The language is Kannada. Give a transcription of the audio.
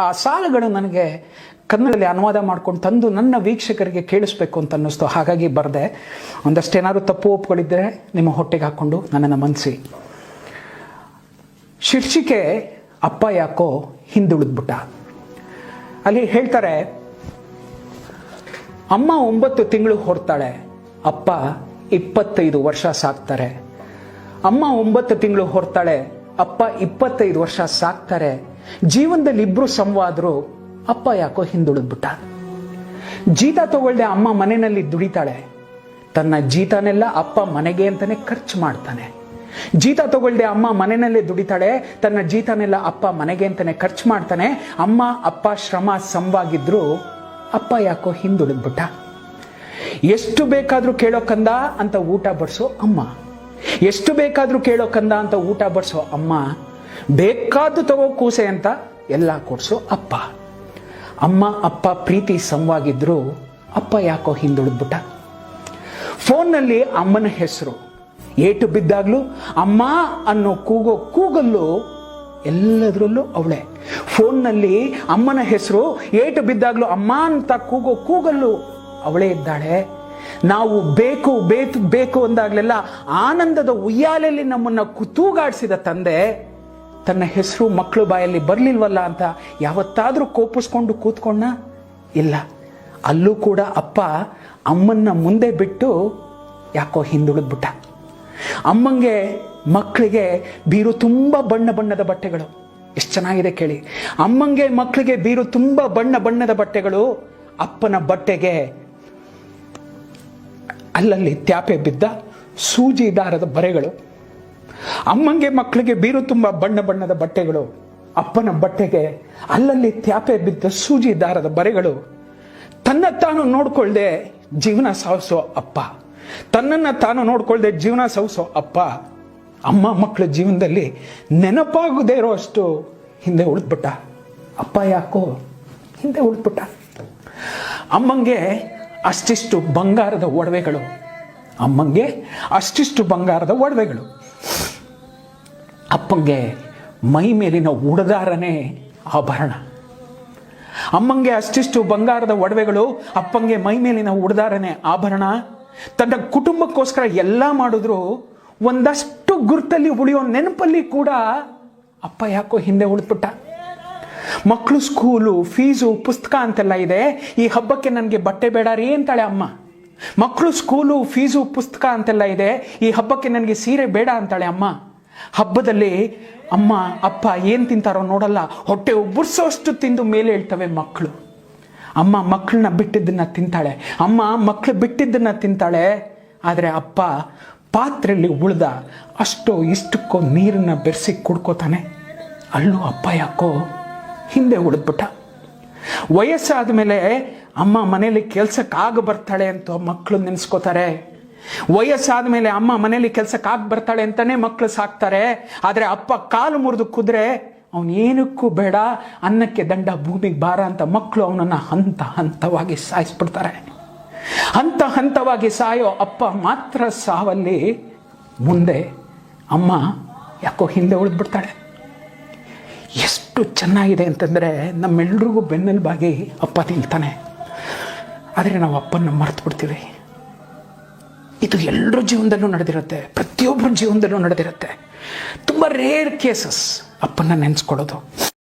ಆ ಸಾಲುಗಳು ನನಗೆ ಕನ್ನಡದಲ್ಲಿ ಅನುವಾದ ಮಾಡ್ಕೊಂಡು ತಂದು ನನ್ನ ವೀಕ್ಷಕರಿಗೆ ಕೇಳಿಸ್ಬೇಕು ಅಂತ ಅನ್ನಿಸ್ತು. ಹಾಗಾಗಿ ಬರೆದೆ. ಒಂದಷ್ಟೇನಾದ್ರು ತಪ್ಪು ಒಪ್ಪುಗಳಿದ್ದರೆ ನಿಮ್ಮ ಹೊಟ್ಟೆಗೆ ಹಾಕ್ಕೊಂಡು ನನ್ನನ್ನು ಮನ್ನಿಸಿ. ಶೀರ್ಷಿಕೆ ಅಪ್ಪ ಯಾಕೋ ಹಿಂದುಳಿದ್ಬಿಟ್ಟ. ಅಲ್ಲಿ ಹೇಳ್ತಾರೆ, ಅಮ್ಮ 9 ತಿಂಗಳು ಹೊರ್ತಾಳೆ, ಅಪ್ಪ 25 ವರ್ಷ ಸಾಕ್ತಾರೆ. ಅಮ್ಮ 9 ತಿಂಗಳು ಹೊರ್ತಾಳೆ, ಅಪ್ಪ 25 ವರ್ಷ ಸಾಕ್ತಾರೆ. ಜೀವನದಲ್ಲಿ ಇಬ್ರು ಸಮವಾದ್ರು, ಅಪ್ಪ ಯಾಕೋ ಹಿಂದುಳಿದ್ಬಿಟ್ಟ. ಜೀತ ತಗೊಳ್ದೆ ಅಮ್ಮ ಮನೆಯಲ್ಲಿ ದುಡಿತಾಳೆ. ತನ್ನ ಜೀತನೆಲ್ಲ ಅಪ್ಪ ಮನೆಗೆ ಅಂತಾನೆ ಖರ್ಚು ಮಾಡ್ತಾನೆ. ಜೀತ ತಗೊಳ್ದೆ ಅಮ್ಮ ಮನೆಯಲ್ಲೇ ದುಡಿತಾಳೆ. ತನ್ನ ಜೀತನೆಲ್ಲ ಅಪ್ಪ ಮನೆಗೆ ಅಂತಾನೆ ಖರ್ಚು ಮಾಡ್ತಾನೆ. ಅಮ್ಮ ಅಪ್ಪ ಶ್ರಮ ಸಮವಾಗಿದ್ರು, ಅಪ್ಪ ಯಾಕೋ ಹಿಂದುಳಿದ್ಬಿಟ್ಟ. ಎಷ್ಟು ಬೇಕಾದ್ರೂ ಕೇಳೋ ಕಂದ ಅಂತ ಊಟ ಬಡಿಸೋ ಅಮ್ಮ, ಎಷ್ಟು ಬೇಕಾದ್ರೂ ಕೇಳೋ ಕಂದ ಅಂತ ಊಟ ಬಡಿಸೋ ಅಮ್ಮ, ಬೇಕಾದ್ದು ತಗೋ ಕೂಸೆ ಅಂತ ಎಲ್ಲ ಕೊಡ್ಸೋ ಅಪ್ಪ. ಅಮ್ಮ ಅಪ್ಪ ಪ್ರೀತಿ ಸಮವಾಗಿದ್ರು, ಅಪ್ಪ ಯಾಕೋ ಹಿಂದುಳಿದ್ಬಿಟ್ಟ. ಫೋನ್ನಲ್ಲಿ ಅಮ್ಮನ ಹೆಸರು ಏಟು ಬಿದ್ದಾಗ್ಲೂ ಅಮ್ಮ ಅನ್ನೋ ಕೂಗೋ ಕೂಗಲ್ಲೂ ಎಲ್ಲದರಲ್ಲೂ ಅವಳೆ. ಫೋನ್ನಲ್ಲಿ ಅಮ್ಮನ ಹೆಸರು ಏಟು ಬಿದ್ದಾಗ್ಲೂ ಅಮ್ಮ ಅಂತ ಕೂಗೋ ಕೂಗಲ್ಲೂ ಅವಳೇ ಇದ್ದಾಳೆ. ನಾವು ಬೇಕು ಬೇಕು ಬೇಕು ಅಂದಾಗ್ಲೆಲ್ಲ ಆನಂದದ ಉಯ್ಯಾಲೆಯಲ್ಲಿ ನಮ್ಮನ್ನ ತೂಗಾಡಿಸಿದ ತಂದೆ ತನ್ನ ಹೆಸರು ಮಕ್ಕಳು ಬಾಯಲ್ಲಿ ಬರ್ಲಿಲ್ವಲ್ಲ ಅಂತ ಯಾವತ್ತಾದ್ರೂ ಕೋಪಿಸ್ಕೊಂಡು ಕೂತ್ಕೊಂಡ? ಇಲ್ಲ. ಅಲ್ಲೂ ಕೂಡ ಅಪ್ಪ ಅಮ್ಮನ್ನ ಮುಂದೆ ಬಿಟ್ಟು ಯಾಕೋ ಹಿಂದುಳಿದ್ಬಿಟ್ಟ. ಅಮ್ಮಂಗೆ ಮಕ್ಕಳಿಗೆ ಬೀರು ತುಂಬ ಬಣ್ಣ ಬಣ್ಣದ ಬಟ್ಟೆಗಳು. ಎಷ್ಟು ಚೆನ್ನಾಗಿದೆ ಕೇಳಿ. ಅಮ್ಮಂಗೆ ಮಕ್ಕಳಿಗೆ ಬೀರು ತುಂಬ ಬಣ್ಣ ಬಣ್ಣದ ಬಟ್ಟೆಗಳು, ಅಪ್ಪನ ಬಟ್ಟೆಗೆ ಅಲ್ಲಲ್ಲಿ ತ್ಯಾಪೆ ಬಿದ್ದ ಸೂಜಿ ದಾರದ ಬರೆಗಳು. ಅಮ್ಮಂಗೆ ಮಕ್ಕಳಿಗೆ ಬೀರು ತುಂಬ ಬಣ್ಣ ಬಣ್ಣದ ಬಟ್ಟೆಗಳು, ಅಪ್ಪನ ಬಟ್ಟೆಗೆ ಅಲ್ಲಲ್ಲಿ ತ್ಯಾಪೆ ಬಿದ್ದ ಸೂಜಿ ದಾರದ ಬರೆಗಳು. ತನ್ನ ತಾನು ನೋಡ್ಕೊಳ್ದೆ ಜೀವನ ಸಾಗಿಸೋ ಅಪ್ಪ, ತನ್ನನ್ನು ತಾನು ನೋಡ್ಕೊಳ್ದೆ ಜೀವನ ಸಾಗಿಸೋ ಅಪ್ಪ, ಅಮ್ಮ ಮಕ್ಕಳ ಜೀವನದಲ್ಲಿ ನೆನಪಾಗದೇ ಇರೋ ಅಷ್ಟು ಹಿಂದೆ ಉಳಿದ್ಬಿಟ್ಟ. ಅಪ್ಪ ಯಾಕೋ ಹಿಂದೆ ಉಳಿದ್ಬಿಟ್ಟ. ಅಮ್ಮಂಗೆ ಅಷ್ಟಿಷ್ಟು ಬಂಗಾರದ ಒಡವೆಗಳು, ಅಮ್ಮಂಗೆ ಅಷ್ಟಿಷ್ಟು ಬಂಗಾರದ ಒಡವೆಗಳು, ಅಪ್ಪಂಗೆ ಮೈ ಮೇಲಿನ ಉಡದಾರನೇ ಆಭರಣ. ಅಮ್ಮಂಗೆ ಅಷ್ಟಿಷ್ಟು ಬಂಗಾರದ ಒಡವೆಗಳು, ಅಪ್ಪಂಗೆ ಮೈ ಮೇಲಿನ ಉಡದಾರನೇ ಆಭರಣ. ತನ್ನ ಕುಟುಂಬಕ್ಕೋಸ್ಕರ ಎಲ್ಲ ಮಾಡಿದ್ರು ಒಂದಷ್ಟು ಗುರ್ತಲ್ಲಿ ಉಳಿಯೋ ನೆನಪಲ್ಲಿ ಕೂಡ ಅಪ್ಪ ಯಾಕೋ ಹಿಂದೆ ಉಳಿದ್ಬಿಟ್ಟ. ಮಕ್ಕಳು ಸ್ಕೂಲು ಫೀಸು ಪುಸ್ತಕ ಅಂತೆಲ್ಲ ಇದೆ, ಈ ಹಬ್ಬಕ್ಕೆ ನನಗೆ ಬಟ್ಟೆ ಬೇಡ ರೀ ಅಂತಾಳೆ ಅಮ್ಮ. ಮಕ್ಕಳು ಸ್ಕೂಲು ಫೀಸು ಪುಸ್ತಕ ಅಂತೆಲ್ಲ ಇದೆ, ಈ ಹಬ್ಬಕ್ಕೆ ನನಗೆ ಸೀರೆ ಬೇಡ ಅಂತಾಳೆ ಅಮ್ಮ. ಹಬ್ಬದಲ್ಲಿ ಅಮ್ಮ ಅಪ್ಪ ಏನು ತಿಂತಾರೋ ನೋಡಲ್ಲ, ಹೊಟ್ಟೆ ಉಬ್ಬರ್ಸೋಷ್ಟು ತಿಂದು ಮೇಲೆ ಹೇಳ್ತವೆ ಮಕ್ಕಳು. ಅಮ್ಮ ಮಕ್ಕಳನ್ನ ಬಿಟ್ಟಿದ್ದನ್ನ ತಿಂತಾಳೆ, ಅಮ್ಮ ಮಕ್ಕಳು ಬಿಟ್ಟಿದ್ದನ್ನ ತಿಂತಾಳೆ. ಆದರೆ ಅಪ್ಪ ಪಾತ್ರೆಯಲ್ಲಿ ಉಳ್ದ ಅಷ್ಟೋ ಇಷ್ಟಕ್ಕೋ ನೀರನ್ನ ಬೆರೆಸಿ ಕುಡ್ಕೋತಾನೆ. ಅಲ್ಲೂ ಅಪ್ಪ ಯಾಕೋ ಹಿಂದೆ ಉಳಿದ್ಬಿಟ್ಟ. ವಯಸ್ಸಾದ ಮೇಲೆ ಅಮ್ಮ ಮನೇಲಿ ಕೆಲ್ಸಕ್ಕಾಗ ಬರ್ತಾಳೆ ಅಂತ ಮಕ್ಕಳು ನೆನೆಸ್ಕೋತಾರೆ. ವಯಸ್ಸಾದ ಮೇಲೆ ಅಮ್ಮ ಮನೇಲಿ ಕೆಲ್ಸಕ್ಕಾಗ ಬರ್ತಾಳೆ ಅಂತಾನೆ ಮಕ್ಕಳು ಸಾಕ್ತಾರೆ. ಆದರೆ ಅಪ್ಪ ಕಾಲು ಮುರಿದು ಕುದ್ರೆ ಅವನೇನಕ್ಕೂ ಬೇಡ, ಅನ್ನಕ್ಕೆ ದಂಡ ಭೂಮಿಗೆ ಭಾರ ಅಂತ ಮಕ್ಕಳು ಅವನನ್ನು ಹಂತ ಹಂತವಾಗಿ ಸಾಯಿಸ್ಬಿಡ್ತಾರೆ. ಹಂತ ಹಂತವಾಗಿ ಸಾಯೋ ಅಪ್ಪ ಮಾತ್ರ ಸಾವಲ್ಲಿ ಮುಂದೆ ಅಮ್ಮ ಯಾಕೋ ಹಿಂದೆ ಉಳಿದ್ಬಿಡ್ತಾಳೆ. ಎಷ್ಟು ಚೆನ್ನಾಗಿದೆ ಅಂತಂದರೆ ನಮ್ಮೆಲ್ರಿಗೂ ಬೆನ್ನೆಲುಬಾಗಿ ಅಪ್ಪ ನಿಲ್ತಾನೆ. ಆದರೆ ನಾವು ಅಪ್ಪನ ಮರ್ತು ಬಿಡ್ತೀವಿ. ಇದು ಎಲ್ಲರ ಜೀವನದಲ್ಲೂ ನಡೆದಿರುತ್ತೆ, ಪ್ರತಿಯೊಬ್ಬರ ಜೀವನದಲ್ಲೂ ನಡೆದಿರುತ್ತೆ. ತುಂಬ ರೇರ್ ಕೇಸಸ್ ಅಪ್ಪನ ನೆನೆಸ್ಕೊಳ್ಳೋದು.